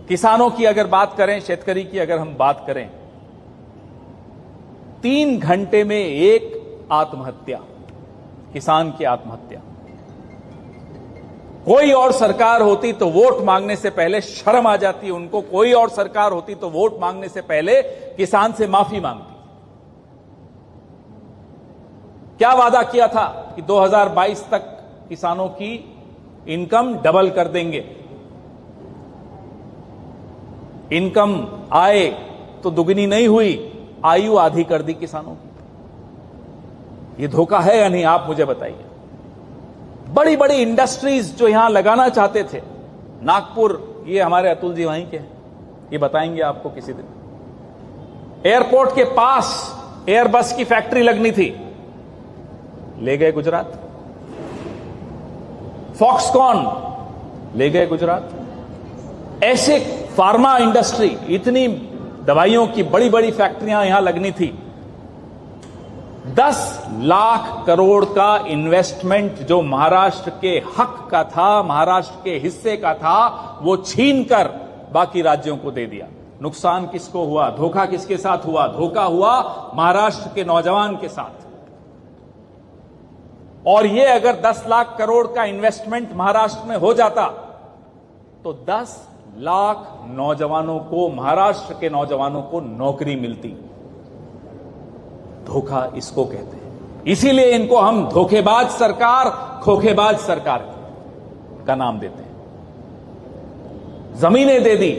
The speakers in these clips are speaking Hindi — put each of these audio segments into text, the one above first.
किसानों की अगर बात करें, शेतकरी की अगर हम बात करें, 3 घंटे में एक आत्महत्या, किसान की आत्महत्या। कोई और सरकार होती तो वोट मांगने से पहले शर्म आ जाती उनको, कोई और सरकार होती तो वोट मांगने से पहले किसान से माफी मांगती। क्या वादा किया था कि 2022 तक किसानों की इनकम डबल कर देंगे, इनकम आए तो दुगनी नहीं हुई, आयु आधी कर दी किसानों की। यह धोखा है या नहीं, आप मुझे बताइए। बड़ी बड़ी इंडस्ट्रीज जो यहां लगाना चाहते थे, नागपुर, ये हमारे अतुल जी वहीं के हैं, ये बताएंगे आपको किसी दिन। एयरपोर्ट के पास एयरबस की फैक्ट्री लगनी थी, ले गए गुजरात। फॉक्सकॉन ले गए गुजरात। ऐसे फार्मा इंडस्ट्री, इतनी दवाइयों की बड़ी बड़ी फैक्ट्रियां यहां लगनी थी। 10 लाख करोड़ का इन्वेस्टमेंट जो महाराष्ट्र के हक का था, महाराष्ट्र के हिस्से का था, वो छीनकर बाकी राज्यों को दे दिया। नुकसान किसको हुआ, धोखा किसके साथ हुआ? धोखा हुआ महाराष्ट्र के नौजवान के साथ। और ये अगर 10 लाख करोड़ का इन्वेस्टमेंट महाराष्ट्र में हो जाता तो 10 लाख नौजवानों को, महाराष्ट्र के नौजवानों को नौकरी मिलती। धोखा इसको कहते हैं। इसीलिए इनको हम धोखेबाज सरकार, खोखेबाज सरकार का नाम देते हैं। जमीनें दे दी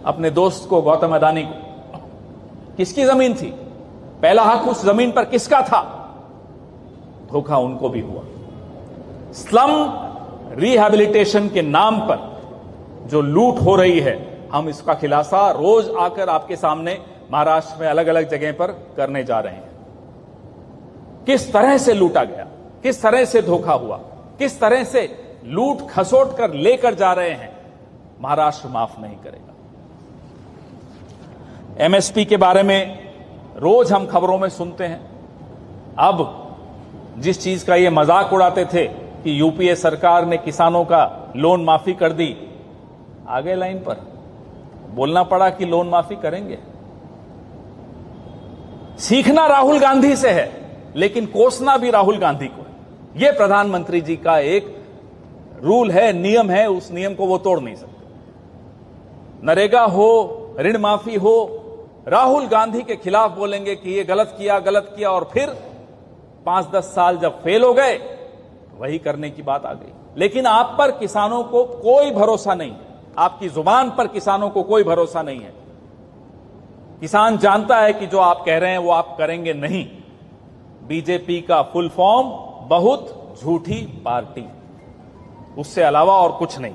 अपने दोस्त को, गौतम अडानी को। किसकी जमीन थी? पहला हक उस जमीन पर किसका था? धोखा उनको भी हुआ। स्लम रिहैबिलिटेशन के नाम पर जो लूट हो रही है, हम इसका खुलासा रोज आकर आपके सामने महाराष्ट्र में अलग अलग जगह पर करने जा रहे हैं। किस तरह से लूटा गया, किस तरह से धोखा हुआ, किस तरह से लूट खसोट कर लेकर जा रहे हैं, महाराष्ट्र माफ नहीं करेगा। एमएसपी के बारे में रोज हम खबरों में सुनते हैं। अब जिस चीज का ये मजाक उड़ाते थे कि यूपीए सरकार ने किसानों का लोन माफी कर दी, आगे लाइन पर बोलना पड़ा कि लोन माफी करेंगे। सीखना राहुल गांधी से है, लेकिन कोसना भी राहुल गांधी को है। यह प्रधानमंत्री जी का एक रूल है, नियम है, उस नियम को वो तोड़ नहीं सकते। नरेगा हो, ऋण माफी हो, राहुल गांधी के खिलाफ बोलेंगे कि ये गलत किया, और फिर 5-10 साल जब फेल हो गए, वही करने की बात आ गई। लेकिन आप पर किसानों को कोई भरोसा नहीं है, आपकी जुबान पर किसानों को कोई भरोसा नहीं है। किसान जानता है कि जो आप कह रहे हैं वो आप करेंगे नहीं। बीजेपी का फुल फॉर्म बहुत झूठी पार्टी, उससे अलावा और कुछ नहीं।